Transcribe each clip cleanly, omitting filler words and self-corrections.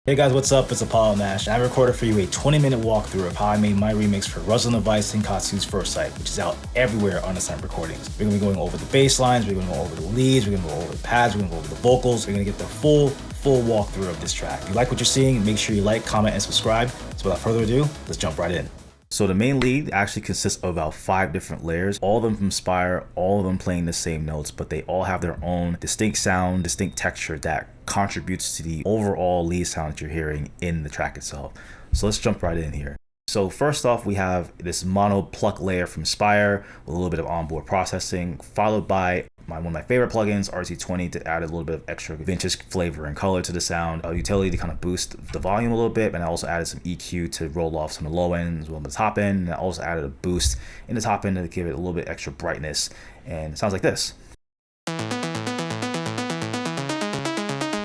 Hey guys, what's up? It's apollonashmusic. I recorded for you a 20-minute walkthrough of how I made my remix for Ruslan Device Katsu's First Sight, which is out everywhere on Ascent Recordings. We're going to be going over the bass lines, we're going to go over the leads, we're going to go over the pads, we're going to go over the vocals. We're going to get the full walkthrough of this track. If you like what you're seeing, make sure you like, comment, and subscribe. So without further ado, let's jump right in. So the main lead actually consists of about 5 different layers, all of them from Spire, all of them playing the same notes, but they all have their own distinct sound, distinct texture that contributes to the overall lead sound that you're hearing in the track itself. So let's jump right in here. So first off, we have this mono pluck layer from Spire with a little bit of onboard processing, followed by one of my favorite plugins, RT20, to add a little bit of extra vintage flavor and color to the sound, a utility to kind of boost the volume a little bit, and I also added some EQ to roll off some of the low end as well as the top end, and I also added a boost in the top end to give it a little bit extra brightness, and it sounds like this.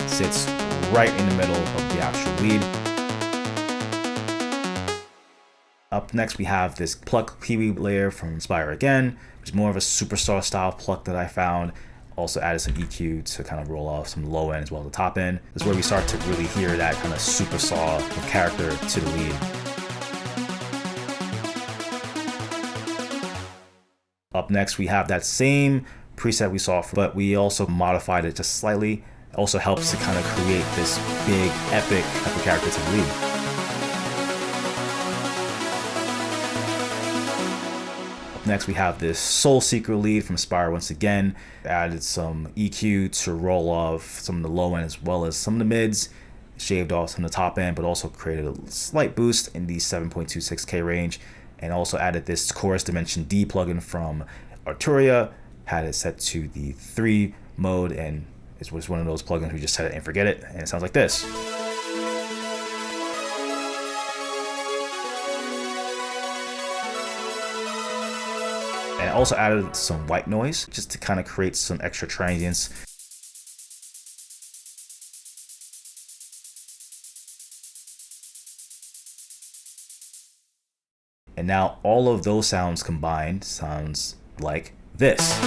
It sits right in the middle of the actual lead. Up next, we have this pluck Kiwi layer from Spire again, which is more of a Supersaw style pluck that I found. Also added some EQ to kind of roll off some low end as well as the top end. This is where we start to really hear that kind of Supersaw character to the lead. Up next, we have that same preset we saw, but we also modified it just slightly. It also helps to kind of create this big, epic type of character to the lead. Next, we have this Soul Seeker lead from Spire once again. Added some EQ to roll off some of the low end as well as some of the mids. Shaved off some of the top end, but also created a slight boost in the 7.26K range. And also added this Chorus Dimension D plugin from Arturia. Had it set to the 3 mode, and it was one of those plugins we just set it and forget it. And it sounds like this. And I also added some white noise just to kind of create some extra transients. And now all of those sounds combined sounds like this.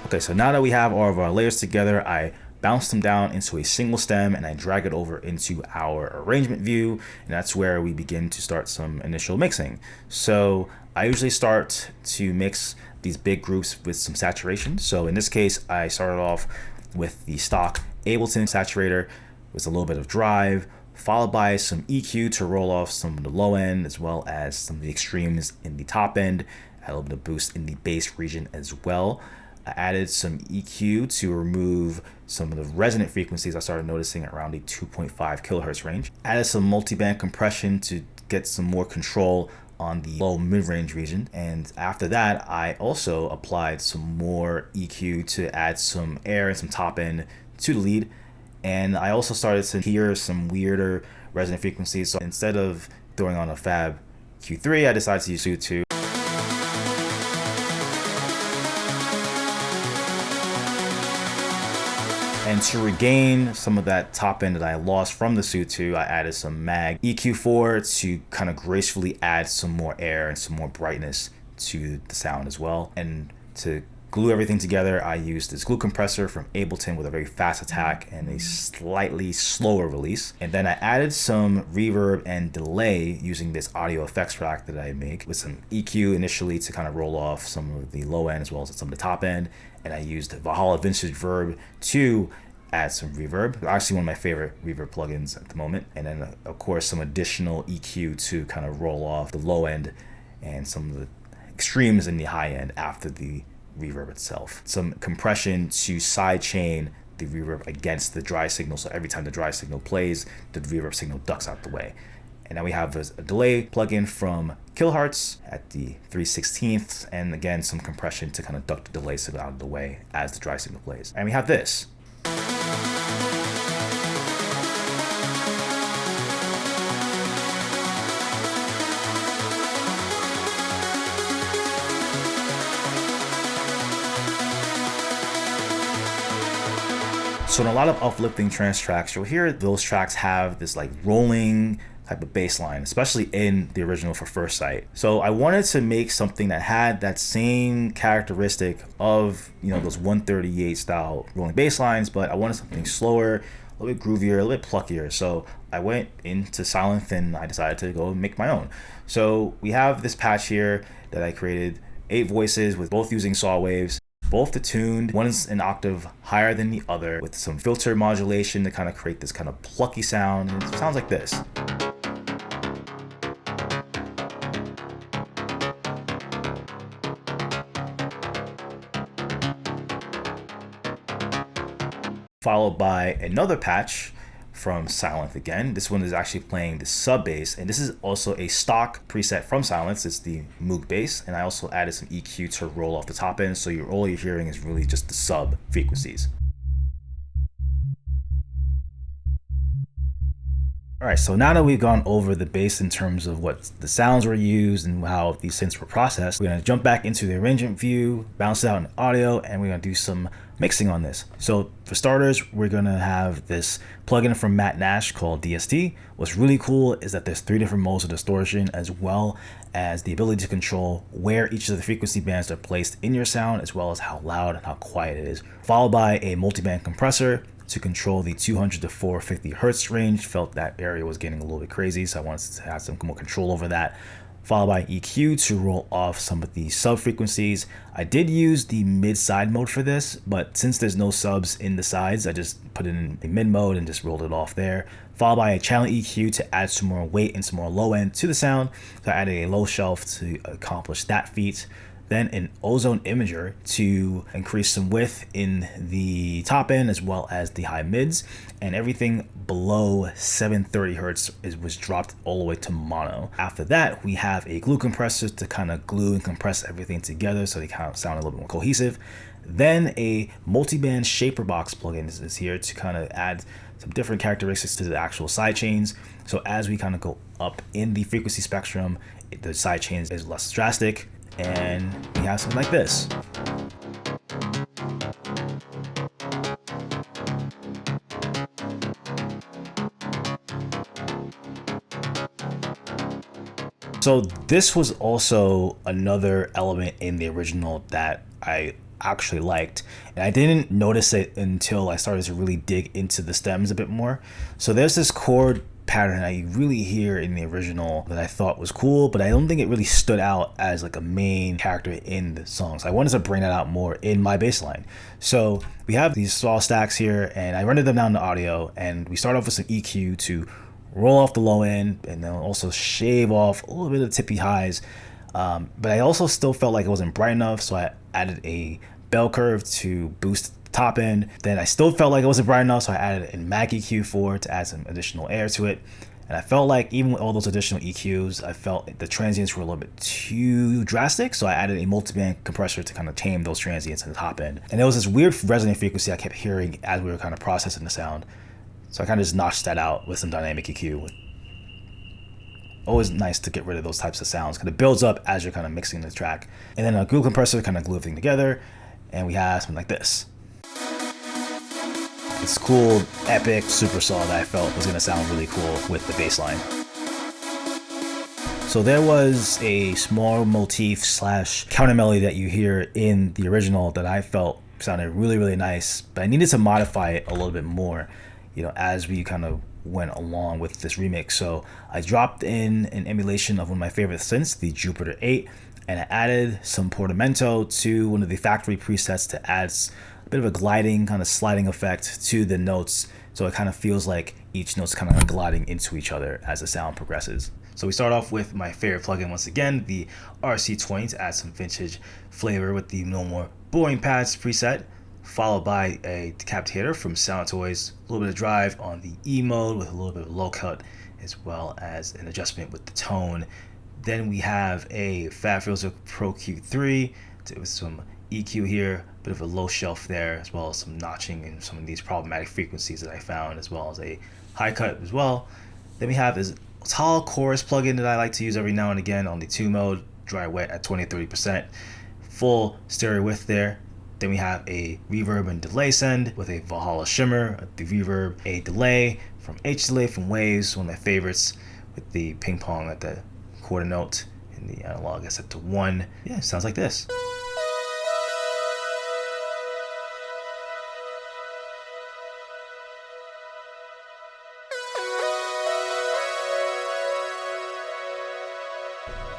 Okay, so now that we have all of our layers together, I bounce them down into a single stem and I drag it over into our arrangement view, and that's where we begin to start some initial mixing. So I usually start to mix these big groups with some saturation. So in this case, I started off with the stock Ableton saturator with a little bit of drive, followed by some EQ to roll off some of the low end as well as some of the extremes in the top end, a little bit of boost in the bass region as well. I added some EQ to remove some of the resonant frequencies I started noticing around the 2.5 kilohertz range. Added some multi-band compression to get some more control on the low mid-range region. And after that, I also applied some more EQ to add some air and some top end to the lead. And I also started to hear some weirder resonant frequencies. So instead of throwing on a Fab Q3, I decided to use Q2. And to regain some of that top end that I lost from the Suit2, I added some Mag EQ4 to kind of gracefully add some more air and some more brightness to the sound as well. And to glue everything together, I used this glue compressor from Ableton with a very fast attack and a slightly slower release. And then I added some reverb and delay using this audio effects rack that I make with some EQ initially to kind of roll off some of the low end as well as some of the top end. And I used Valhalla VintageVerb to add some reverb. Actually one of my favorite reverb plugins at the moment. And then of course some additional EQ to kind of roll off the low end and some of the extremes in the high end after the reverb itself. Some compression to sidechain the reverb against the dry signal, so every time the dry signal plays, the reverb signal ducks out the way. And now we have a delay plugin from Kilohertz at the 3/16, and again some compression to kind of duck the delay signal out of the way as the dry signal plays. And we have this. So in a lot of uplifting trance tracks, you'll hear those tracks have this like rolling type of bass line, especially in the original for First Sight. So I wanted to make something that had that same characteristic of, you know, those 138 style rolling bass lines, but I wanted something slower, a little bit groovier, a little bit pluckier. So I went into Silent and I decided to go and make my own. So we have this patch here that I created, 8 voices with both using saw waves, both detuned. One is an octave higher than the other with some filter modulation to kind of create this kind of plucky sound. And it sounds like this. Followed by another patch from Silent again. This one is actually playing the sub bass, and this is also a stock preset from Silence. It's the Moog bass, and I also added some EQ to roll off the top end, so all you're hearing is really just the sub frequencies. All right, so now that we've gone over the bass in terms of what the sounds were used and how these synths were processed, we're gonna jump back into the arrangement view, bounce it out in audio, and we're gonna do some mixing on this. So for starters, we're gonna have this plugin from Matt Nash called DST. What's really cool is that there's 3 different modes of distortion, as well as the ability to control where each of the frequency bands are placed in your sound, as well as how loud and how quiet it is. Followed by a multi-band compressor to control the 200 to 450 hertz range. Felt that area was getting a little bit crazy, so I wanted to have some more control over that. Followed by EQ to roll off some of the sub frequencies. I did use the mid side mode for this, but since there's no subs in the sides, I just put it in the mid mode and just rolled it off there. Followed by a channel EQ to add some more weight and some more low end to the sound. So I added a low shelf to accomplish that feat. Then an ozone imager to increase some width in the top end as well as the high mids, and everything below 730 hertz was dropped all the way to mono. After that, we have a glue compressor to kind of glue and compress everything together so they kind of sound a little bit more cohesive. Then a multi-band shaper box plugin is here to kind of add some different characteristics to the actual side chains. So as we kind of go up in the frequency spectrum, the side chains is less drastic. And we have something like this. So this was also another element in the original that I actually liked, and I didn't notice it until I started to really dig into the stems a bit more. So there's this chord pattern I really hear in the original that I thought was cool, but I don't think it really stood out as like a main character in the song. So I wanted to bring that out more in my bass line. So we have these saw stacks here, and I rendered them down to audio, and we start off with some EQ to roll off the low end and then also shave off a little bit of tippy highs. But I also still felt like it wasn't bright enough, so I added a bell curve to boost top end. Then I still felt like it wasn't bright enough, so I added a Mac EQ4 to add some additional air to it. And I felt like even with all those additional EQs, I felt the transients were a little bit too drastic, so I added a multi-band compressor to kind of tame those transients in the top end. And there was this weird resonant frequency I kept hearing as we were kind of processing the sound, so I kind of just notched that out with some dynamic EQ. Always nice to get rid of those types of sounds because it builds up as you're kind of mixing the track. And then a glue compressor to kind of glue everything together, and we have something like this. This cool, epic supersaw that I felt was going to sound really cool with the bass line. So there was a small motif / counter melody that you hear in the original that I felt sounded really, really nice, but I needed to modify it a little bit more, as we kind of went along with this remix. So I dropped in an emulation of one of my favorite synths, the Jupiter 8, and I added some portamento to one of the factory presets to add a bit of a gliding, kind of sliding effect to the notes, so it kind of feels like each note's kind of like gliding into each other as the sound progresses. So we start off with my favorite plugin once again, the RC20, to add some vintage flavor with the No More Boring Pads preset, followed by a decapitator from Soundtoys, a little bit of drive on the E mode with a little bit of low cut, as well as an adjustment with the tone. Then we have a Fabfilter Pro Q3 with some EQ here, a bit of a low shelf there, as well as some notching in some of these problematic frequencies that I found, as well as a high cut as well. Then we have this tall chorus plugin that I like to use every now and again on the 2 mode, dry wet at 20-30%, full stereo width there. Then we have a reverb and delay send with a Valhalla Shimmer, the reverb, a delay from H delay from Waves, one of my favorites, with the ping pong at the quarter note and the analog is set to 1. Yeah, it sounds like this.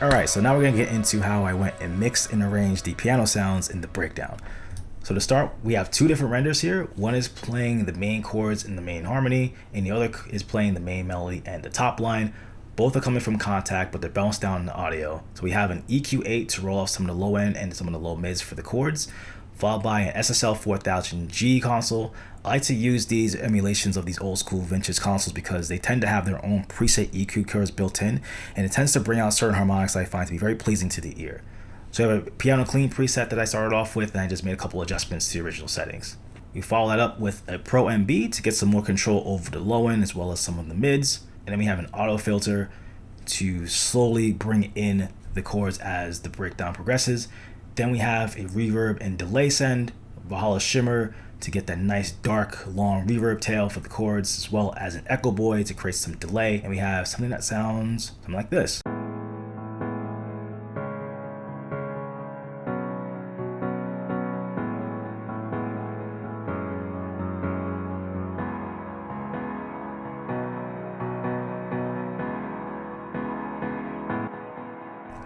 Alright, so now we're going to get into how I went and mixed and arranged the piano sounds in the breakdown. So to start, we have 2 different renders here. One is playing the main chords in the main harmony, and the other is playing the main melody and the top line. Both are coming from Contact, but they're bounced down in the audio. So we have an EQ8 to roll off some of the low end and some of the low mids for the chords, followed by an SSL 4000G console. I like to use these emulations of these old school vintage consoles because they tend to have their own preset EQ curves built in, and it tends to bring out certain harmonics that I find to be very pleasing to the ear. So I have a piano clean preset that I started off with, and I just made a couple adjustments to the original settings. We follow that up with a Pro MB to get some more control over the low end as well as some of the mids. And then we have an auto filter to slowly bring in the chords as the breakdown progresses. Then we have a reverb and delay send, Valhalla Shimmer to get that nice dark long reverb tail for the chords, as well as an Echoboy to create some delay. And we have something that sounds something like this.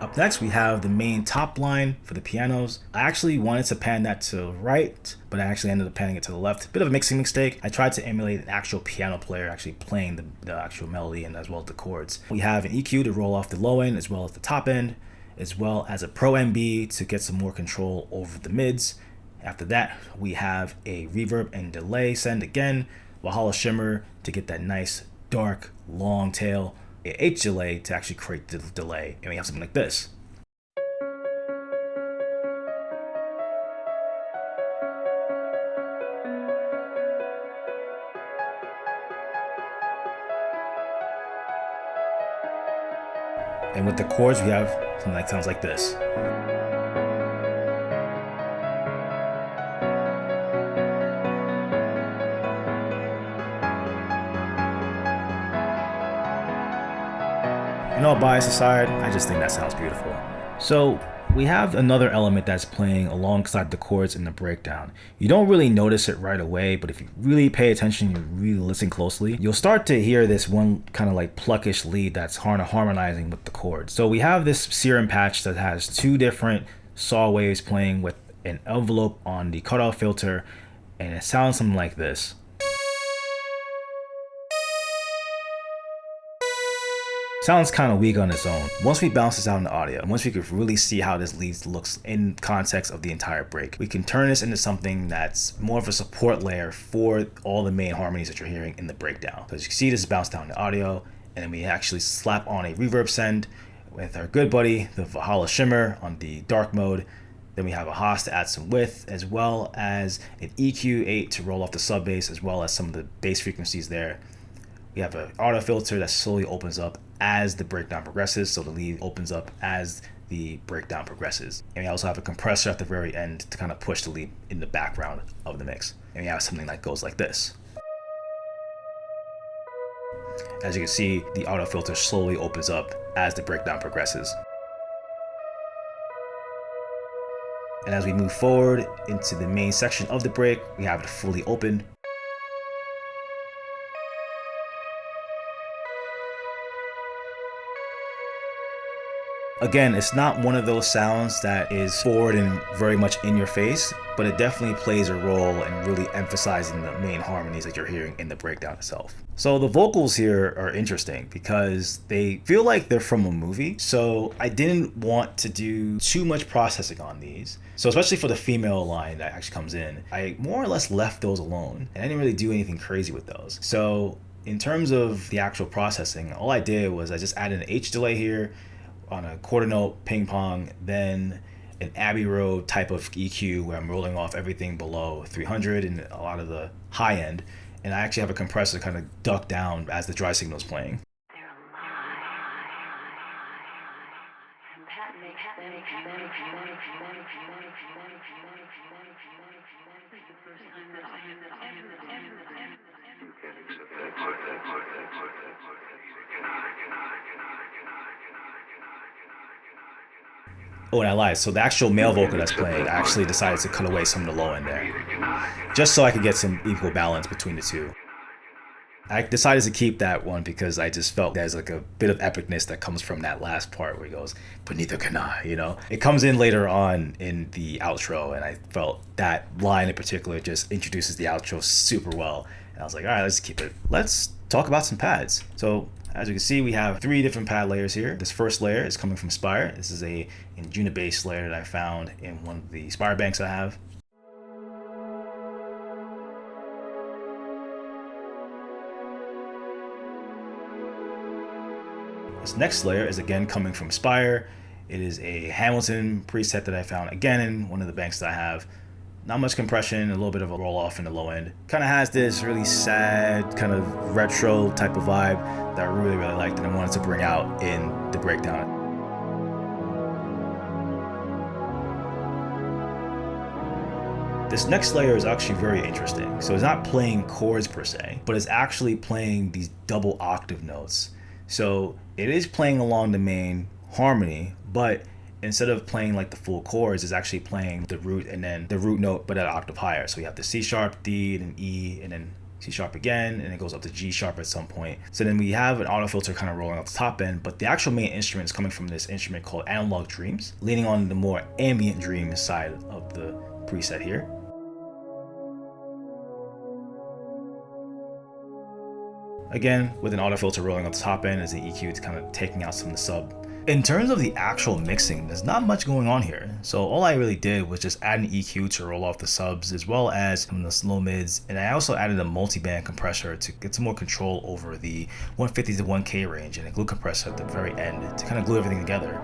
Up next, we have the main top line for the pianos. I actually wanted to pan that to the right, but I actually ended up panning it to the left. Bit of a mixing mistake. I tried to emulate an actual piano player actually playing the actual melody and as well as the chords. We have an EQ to roll off the low end as well as the top end, as well as a Pro MB to get some more control over the mids. After that, we have a reverb and delay send again, Valhalla Shimmer to get that nice dark long tail, a H delay to actually create the delay, and we have something like this. And with the chords, we have something that sounds like this. And all bias aside, I just think that sounds beautiful. So we have another element that's playing alongside the chords in the breakdown. You don't really notice it right away, but if you really pay attention, you really listen closely, you'll start to hear this one kind of like pluckish lead that's harmonizing with the chords. So we have this serum patch that has 2 different saw waves playing with an envelope on the cutoff filter, and it sounds something like this. Sounds kind of weak on its own. Once we bounce this out in the audio, and once we could really see how this lead looks in context of the entire break, we can turn this into something that's more of a support layer for all the main harmonies that you're hearing in the breakdown. So as you can see, this is bounced down in the audio, and then we actually slap on a reverb send with our good buddy, the Valhalla Shimmer on the dark mode. Then we have a Haas to add some width, as well as an EQ8 to roll off the sub bass, as well as some of the bass frequencies there. We have an auto filter that slowly opens up as the breakdown progresses, so the lead opens up as the breakdown progresses. And we also have a compressor at the very end to kind of push the lead in the background of the mix. And we have something that goes like this. As you can see, the auto filter slowly opens up as the breakdown progresses. And as we move forward into the main section of the break, we have it fully open. Again, it's not one of those sounds that is forward and very much in your face, but it definitely plays a role in really emphasizing the main harmonies that you're hearing in the breakdown itself. So the vocals here are interesting because they feel like they're from a movie. So I didn't want to do too much processing on these. So especially for the female line that actually comes in, I more or less left those alone and I didn't really do anything crazy with those. So in terms of the actual processing, all I did was I just added an H delay here on a quarter note ping pong, then an Abbey Road type of EQ where I'm rolling off everything below 300 and a lot of the high end, and I actually have a compressor kind of duck down as the dry signal is playing. Oh, and I lied. So the actual male vocal that's playing, I actually decided to cut away some of the low end there, just so I could get some equal balance between the two. I decided to keep that one because I just felt there's like a bit of epicness that comes from that last part where he goes, "Bonita Kana," you know? It comes in later on in the outro, and I felt that line in particular just introduces the outro super well. And I was like, all right, let's keep it. Let's talk about some pads. So as you can see, we have 3 different pad layers here. This first layer is coming from Spire. This is a Injuna bass layer that I found in one of the Spire banks I have. This next layer is again coming from Spire. It is a Hamilton preset that I found again in one of the banks that I have. Not much compression, a little bit of a roll off in the low end. Kind of has this really sad, kind of retro type of vibe that I really liked and I wanted to bring out in the breakdown. This next layer is actually very interesting. So it's not playing chords per se, but it's actually playing these double octave notes. So it is playing along the main harmony, but instead of playing like the full chords, it's actually playing the root and then the root note, but at an octave higher. So you have the C sharp, D, and then E, and then C sharp again, and it goes up to G sharp at some point. So then we have an auto filter kind of rolling off the top end, but the actual main instrument is coming from this instrument called Analog Dreams, leaning on the more ambient dream side of the preset here. Again, with an auto filter rolling on the top end as the EQ, it's kind of taking out some of the sub. In terms of the actual mixing, there's not much going on here. So all I really did was just add an EQ to roll off the subs as well as some of the slow mids. And I also added a multi-band compressor to get some more control over the 150 to 1K range and a glue compressor at the very end to kind of glue everything together.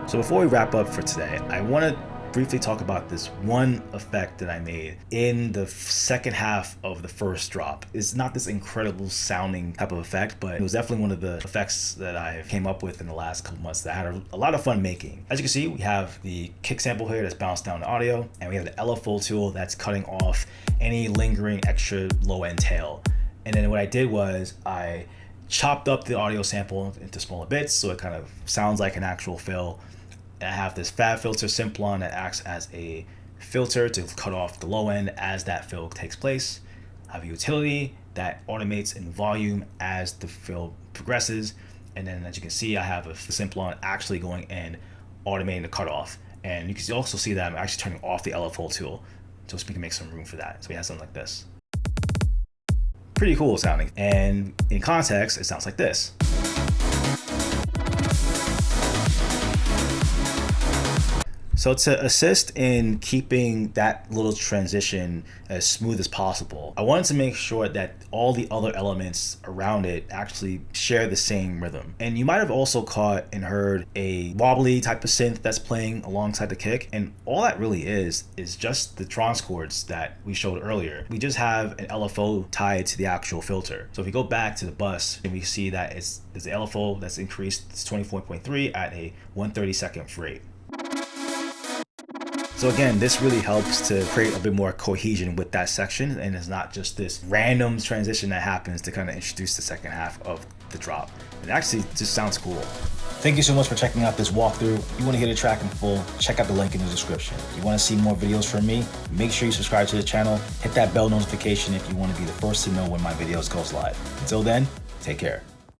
So before we wrap up for today, I want to briefly talk about this one effect that I made in the second half of the first drop. It's not this incredible sounding type of effect, but it was definitely one of the effects that I came up with in the last couple months that I had a lot of fun making. As you can see, we have the kick sample here that's bounced down the audio, and we have the LFO tool that's cutting off any lingering extra low end tail. And then what I did was I chopped up the audio sample into smaller bits so it kind of sounds like an actual fill. And I have this Fabfilter Simplon that acts as a filter to cut off the low end as that fill takes place. I have a utility that automates in volume as the fill progresses. And then as you can see, I have a Simplon actually going and automating the cutoff. And you can also see that I'm actually turning off the LFO tool so we can make some room for that. So we have something like this. Pretty cool sounding. And in context, it sounds like this. So to assist in keeping that little transition as smooth as possible, I wanted to make sure that all the other elements around it actually share the same rhythm. And you might have also caught and heard a wobbly type of synth that's playing alongside the kick. And all that really is just the Trance chords that we showed earlier. We just have an LFO tied to the actual filter. So if we go back to the bus, and we see that it's the LFO that's increased to 24.3 at a 1/32 rate. So again, this really helps to create a bit more cohesion with that section, and it's not just this random transition that happens to kind of introduce the second half of the drop. It actually just sounds cool. Thank you so much for checking out this walkthrough. If you want to hear the track in full, check out the link in the description. If you want to see more videos from me, make sure you subscribe to the channel, hit that bell notification if you want to be the first to know when my videos goes live. Until then, take care.